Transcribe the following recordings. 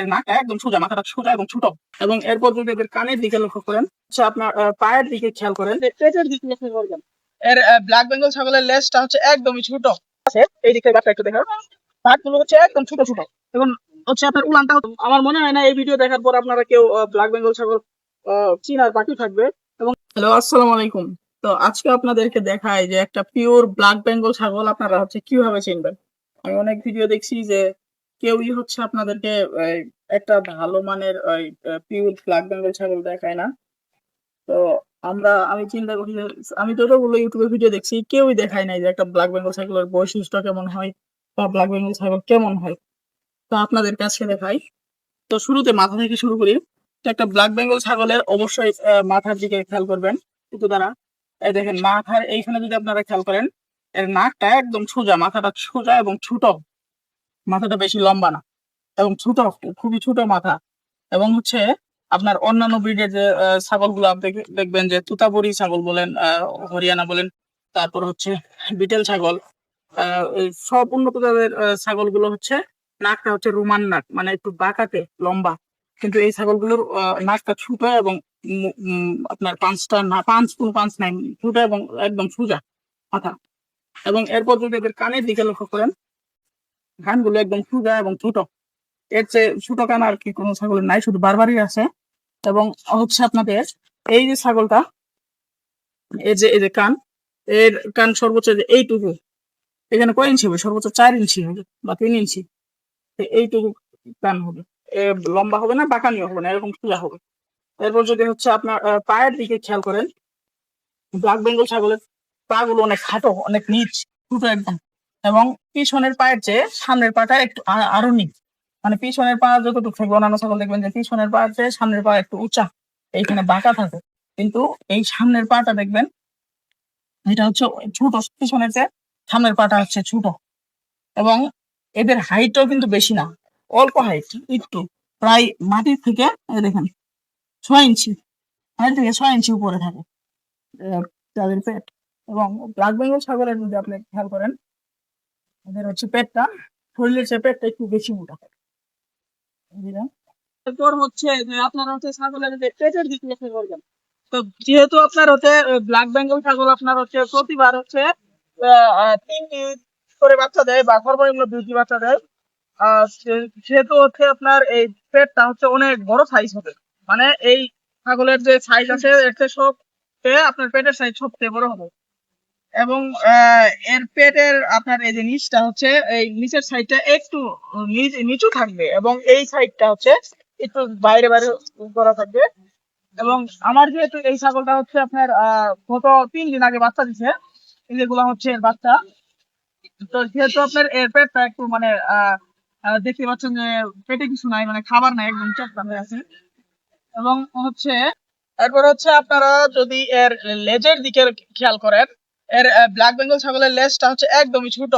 এর নাকটা একদম সোজা, মাথাটা সোজা এবং ছোট। এবং এরপর যদি এদের কানের দিকে লক্ষ্য করেন, আপনার পায়ের দিকে খেয়াল করেন, পেটের দিকে লক্ষ্য করবেন, এর ব্ল্যাক বেঙ্গল ছাগলের লেজটা হচ্ছে একদমই ছোট আছে। এই দিকে বাটটা একটু দেখো, পাটগুলো হচ্ছে একদম ছোট ছোট। এবং হচ্ছে আপনার উলানটা, আমার মনে হয় না এই ভিডিও দেখার পর আপনারা কেউ ব্ল্যাক বেঙ্গল ছাগল চিনার বাকি থাকবে। এবং হ্যালো, আসসালামু আলাইকুম। তো আজকে আপনাদেরকে দেখাই যে একটা পিওর ব্ল্যাক বেঙ্গল ছাগল আপনারা হচ্ছে কিভাবে চিনবেন। আমি অনেক ভিডিও দেখছি যে কেউই হচ্ছে আপনাদেরকে একটা ভালো মানের পিওর ব্ল্যাক বেঙ্গল ছাগল দেখায় না। তো আমি চিন্তা করি যে আমি যতগুলো ইউটিউবে ভিডিও দেখছি কেউই দেখায় নাই যে একটা ব্ল্যাক বেঙ্গল ছাগলের বৈশিষ্ট্য কেমন হয় বা ব্ল্যাক বেঙ্গল ছাগল কেমন হয়। তো আপনাদের কাছে দেখাই। তো শুরুতে মাথা থেকে শুরু করি। তো একটা ব্ল্যাক বেঙ্গল ছাগলের অবশ্যই মাথার দিকে খেয়াল করবেন। কিন্তু তারা এই দেখেন মাথার এইখানে যদি আপনারা খেয়াল করেন, এর নাকটা একদম সোজা, মাথাটা সোজা এবং ছোট, মাথাটা বেশি লম্বা না এবং ছোট, খুবই ছোট মাথা। এবং হচ্ছে আপনার অন্যান্য ব্রিডের যে ছাগলগুলো আপনি দেখবেন যে তুতাপুরি ছাগল বলেন, হরিয়ানা বলেন, তারপর হচ্ছে বিটেল ছাগল, এই সব উন্নত জাতের ছাগলগুলো হচ্ছে নাকটা হচ্ছে রোমান নাক, মানে একটু বাঁকাতে লম্বা। কিন্তু এই ছাগলগুলোর নাকটা ছোট এবং আপনার পাঁচটা না, কোনো পাঁচ নাই, ছোট এবং একদম সোজা মাথা। এবং এরপর যদি এদের কানের দিকে লক্ষ্য করেন, কানগুলো একদম সোজা এবং ছোট। এর চেয়ে ছোট কান আর কি কোনো ছাগলের নাই, শুধু বারবারই আছে। এবং হচ্ছে আপনাদের এই যে ছাগলটা, এই যে কান, এর কান সর্বোচ্চ যে এইটুকু, এখানে কয় ইঞ্চি হবে, সর্বোচ্চ 4 ইঞ্চি হবে বা 3 ইঞ্চি, এইটুকু কান হবে। লম্বা হবে না, বাঁকানিও হবে না, এরকম সোজা হবে। এরপর যদি হচ্ছে আপনার পায়ের দিকে খেয়াল করেন, ব্ল্যাক বেঙ্গল ছাগলের পা গুলো অনেক খাটো, অনেক নিচ, ছোট একদম। এবং পিছনের পায়ের চেয়ে সামনের পাটা একটু আরো নিচ, মানে পিছনের পা যতটুকু থাকবে, অন্যান্য ছাগল দেখবেন যে পিছনের পা চেয়ে সামনের পা একটু উঁচা, এইখানে বাঁকা থাকে। কিন্তু এই সামনের পাটা দেখবেন এটা হচ্ছে ছোট, পিছনের চেয়ে সামনের পাটা হচ্ছে ছোট। এবং এদের হাইটও কিন্তু বেশি না, অল্প হাইট, একটু প্রায় মাটির থেকে দেখেন 6 ইঞ্চি, মাটির থেকে 6 ইঞ্চি উপরে থাকে তাদের পেট। এবং ব্ল্যাক বেঙ্গল ছাগলের যদি আপনি খেয়াল করেন, এদের হচ্ছে পেটটা, শরীরের চেয়ে পেটটা একটু বেশি মোটা। এরপর হচ্ছে যে আপনারা হচ্ছে ছাগলের যে পেটের দিকে লক্ষ্য করবেন। তো যেহেতু আপনার হচ্ছে ব্ল্যাক বেঙ্গল ছাগল আপনার হচ্ছে প্রতিবার হচ্ছে 3টি করে বাচ্চা দেয় বা সর্বনিম্ন 2টি বাচ্চা দেয়, সেহেতু হচ্ছে আপনার এই পেটটা হচ্ছে অনেক বড় সাইজ হবে। মানে এই ছাগলের যে সাইজ আছে এর চেয়ে আপনার পেটের সাইজ সবচেয়ে বড় হবে। এবং এর পেটের আপনার এই যে নিচটা হচ্ছে, এই নিচের সাইডটা একটু নিচু থাকবে এবং এই সাইডটা হচ্ছে একটু বাইরে বাইরে করা থাকবে। এবং আমার যেহেতু এই ছাগলটা হচ্ছে আপনার গত 3 দিন আগে বাচ্চা দিছে, যেগুলো হচ্ছে এর বাচ্চা, তো যেহেতু আপনার এর পেটটা একটু মানে দেখতে পাচ্ছেন যে পেটে কিছু নাই, মানে খাবার নাই, একদম চাপটা হয়ে আছে। এবং হচ্ছে এরপর হচ্ছে আপনারা যদি এর লেজের দিকে খেয়াল করেন, এর ব্ল্যাক বেঙ্গল ছাগলের লেজটা হচ্ছে একদমই ছোট,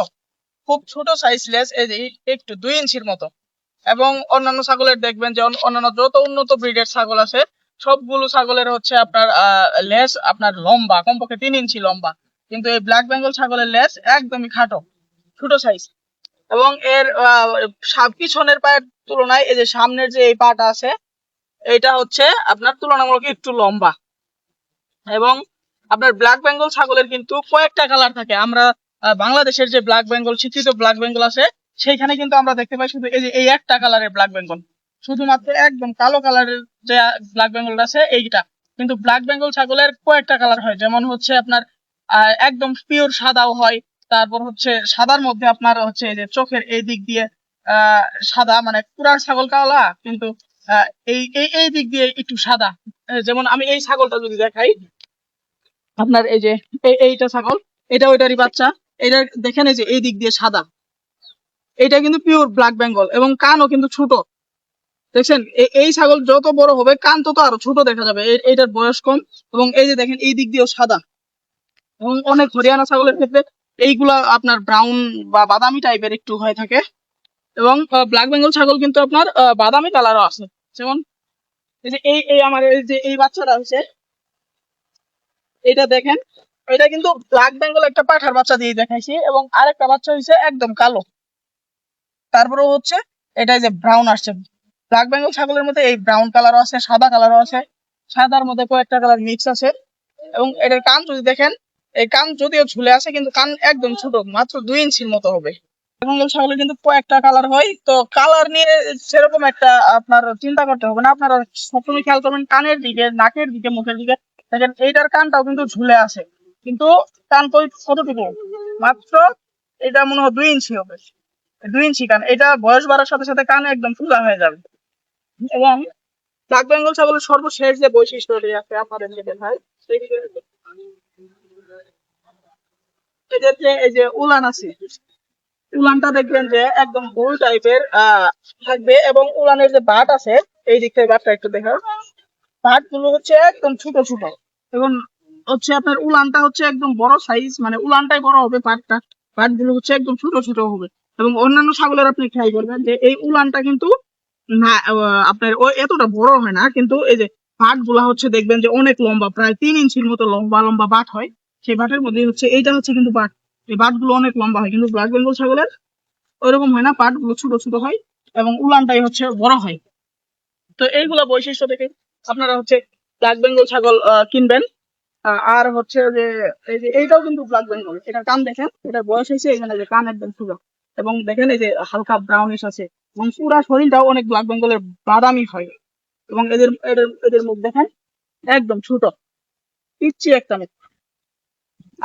খুব ছোট সাইজ লেজ, এই যে একটু 2 ইঞ্চির মতো। এবং অন্যান্য ছাগলের দেখবেন যে অন্যান্য যত উন্নত ব্রিডের ছাগল আছে সবগুলো ছাগলের হচ্ছে আপনার লেজ আপনার লম্বা, কমপক্ষে 3 ইঞ্চি লম্বা। কিন্তু এই ব্ল্যাক বেঙ্গল ছাগলের লেজ একদমই খাটো, ছোট সাইজ। এবং এর পিছনের পায়ের তুলনায় এই যে সামনের যে এই পাটা আছে, এটা হচ্ছে আপনার তুলনামূলক একটু লম্বা। এবং আপনার ব্ল্যাক বেঙ্গল ছাগলের কিন্তু কয়েকটা কালার থাকে। আমরা বাংলাদেশের যে ব্ল্যাক বেঙ্গল, স্বীকৃত ব্ল্যাক বেঙ্গল আছে, সেইখানে কিন্তু আমরা দেখতে পাই শুধু এই একটা কালারের ব্ল্যাক বেঙ্গল, শুধুমাত্র একদম কালো কালারের যে ব্ল্যাক বেঙ্গল আছে এইটা। কিন্তু ব্ল্যাক বেঙ্গল ছাগলের কয়েকটা কালার হয়, যেমন হচ্ছে আপনার একদম পিওর সাদাও হয়, তারপর হচ্ছে সাদার মধ্যে আপনার হচ্ছে এই যে চোখের এই দিক দিয়ে সাদা, মানে পুরা ছাগল কালা, কিন্তু এই এই দিক দিয়ে একটু সাদা। যেমন আমি এই ছাগলটা যদি দেখাই আপনার, এই যে এইটা ছাগল, এটা ওইটারই বাচ্চা, এটা দেখেন এই যে এই দিক দিয়ে সাদা, এটা কিন্তু পিওর ব্ল্যাক বেঙ্গল। এবং কানও কিন্তু ছোট, দেখছেন এই ছাগল যত বড় হবে কান তত আরো ছোট দেখা যাবে, এইটার বয়স কম। এবং এই যে দেখেন এই দিক দিয়েও সাদা। এবং অনেক হরিয়ানা ছাগলের ক্ষেত্রে এইগুলা আপনার ব্রাউন বা বাদামি টাইপের একটু হয়ে থাকে। এবং ব্ল্যাক বেঙ্গল ছাগল কিন্তু আপনার বাদামি কালারও আছে। যেমন এই যে এই আমার এই যে এই বাচ্চাটা হচ্ছে, এটা দেখেন, এটা কিন্তু ব্ল্যাক বেঙ্গল একটা পাঠার বাচ্চা দিয়ে দেখাইছি। এবং আরেকটা বাচ্চা হয়েছে একদম কালো, তারপরে হচ্ছে এটা যে ব্রাউন আসছে, ব্ল্যাক বেঙ্গল ছাগলের মধ্যে এই ব্রাউন কালারও আছে, সাদা কালারও আছে, সাদার মধ্যে কয়েকটা কালার মিক্স আছে। এবং এটার কান যদি দেখেন, এই কান যদিও ঝুলে আছে কিন্তু কান একদম ছোট, মাত্র 2 ইঞ্চির মতো হবে। বেঙ্গল ছাগলের কিন্তু কয়েকটা কালার হয়, তো কালার নিয়ে সেরকম একটা আপনার চিন্তা করতে হবে না। আপনারা সবসময় খেয়াল করবেন কানের দিকে, নাকের দিকে, মুখের দিকে। দেখেন এইটার কানটাও কিন্তু ঝুলে আছে, কিন্তু কান কতটুকু, মাত্র এটা মনে হয় 2 ইঞ্চি হবে, 2 ইঞ্চি কান। এটা বয়স বাড়ার সাথে সাথে কান একদম ফুলা হয়ে যাবে। এবং ব্ল্যাক বেঙ্গল ছাগলের সর্বশেষ যে বৈশিষ্ট্যটি আছে আপনাদের দেখায়, এদের যে এই যে উলান আছে, উলানটা দেখবেন যে একদম গোল টাইপের থাকবে। এবং উলানের যে বাট আছে, এই দিক থেকে বাটটা একটু দেখা, বাট গুলো হচ্ছে একদম ছোট ছোট। এবং হচ্ছে আপনার উলানটা হচ্ছে একদম বড় সাইজ, মানে উলানটাই বড় হবে, পাটটা পাট গুলো হচ্ছে একদম ছোট ছোট হবে। এবং অন্যান্য ছাগলের আপনি খেয়াল করবেন যে এই উলানটা কিন্তু না আপনার ওই এতটা বড় হয় না, কিন্তু এই যে বাট গুলা হচ্ছে দেখবেন যে অনেক লম্বা, প্রায় 3 ইঞ্চির মতো লম্বা লম্বা বাট হয়। সেই বাটের মধ্যে হচ্ছে এইটা হচ্ছে কিন্তু বাট, এই বাট গুলো অনেক লম্বা হয়। কিন্তু ব্ল্যাক বেঙ্গল ছাগলের ওইরকম হয় না, পাট গুলো ছোট ছোট হয় এবং উলানটাই হচ্ছে বড় হয়। তো এইগুলা বৈশিষ্ট্য দেখে আপনারা হচ্ছে ব্ল্যাক বেঙ্গল ছাগল কিনবেন। আর হচ্ছে যে এই যে এইটাও কিন্তু ব্ল্যাক বেঙ্গল, এটা কান দেখেন, এটা বয়স হয়েছে, এখানে যে কান একদম ছোট। এবং দেখেন এই যে হালকা ব্রাউনিশ আছে, এবং পুরা শরীরটাও অনেক ব্ল্যাক বেঙ্গলের বাদামি হয়। এবং এদের এদের এদের মুখ দেখেন একদম ছোট, পিচ্ছি একটা মুখ।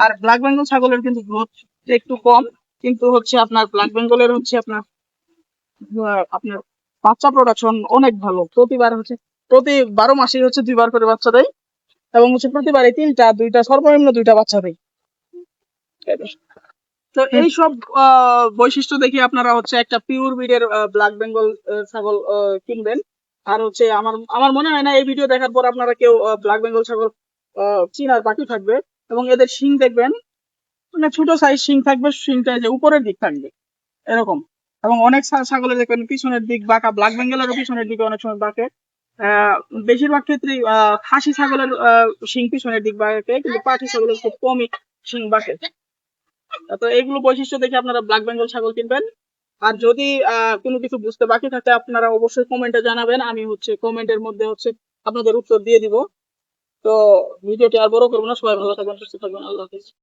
আর ব্ল্যাক বেঙ্গল ছাগলের কিন্তু গ্রোথ একটু কম, কিন্তু হচ্ছে আপনার ব্ল্যাক বেঙ্গলের হচ্ছে আপনার আপনার বাচ্চা প্রোডাকশন অনেক ভালো। প্রতিবার হচ্ছে প্রতি 12 মাসে হচ্ছে 2বার করে বাচ্চা দেয়। এবং হচ্ছে প্রতিবারই 3টা 2টা সর্বনিম্ন 2টা বাচ্চা দেয়। তো এইসব বৈশিষ্ট্য দেখে আপনারা হচ্ছে একটা পিওর ব্রিডের ব্ল্যাক বেঙ্গল ছাগল কিনবেন। আর হচ্ছে আমার আমার মনে হয় না এই ভিডিও দেখার পর আপনারা কেউ ব্ল্যাক বেঙ্গল ছাগল চিনার বাকি থাকবে। এবং এদের শিং দেখবেন, মানে ছোট সাইজ শিং থাকবে, শিংটা যে উপরের দিক থাকবে এরকম। এবং অনেক ছাগলের দেখবেন পিছনের দিক বাঁকা, ব্ল্যাক বেঙ্গলেরও পিছনের দিকে অনেক সময় বাঁকে। বেশিরভাগ ক্ষেত্রে খাসি ছাগলের শিং পিছনের দিক বাঁকে, কিন্তু পাঠি ছাগলের খুব কমই শিং বাঁকে। তো এইগুলো বৈশিষ্ট্য দেখে আপনারা ব্ল্যাক বেঙ্গল ছাগল কিনবেন। আর যদি কোনো কিছু বুঝতে বাকি থাকে আপনারা অবশ্যই কমেন্টে জানাবেন, আমি হচ্ছে কমেন্টের মধ্যে হচ্ছে আপনাদের উত্তর দিয়ে দিব। তো ভিডিওটি আর বড় করবো না, সবাই ভালো থাকবেন, সুস্থ থাকবেন, আল্লাহ হাফেজ।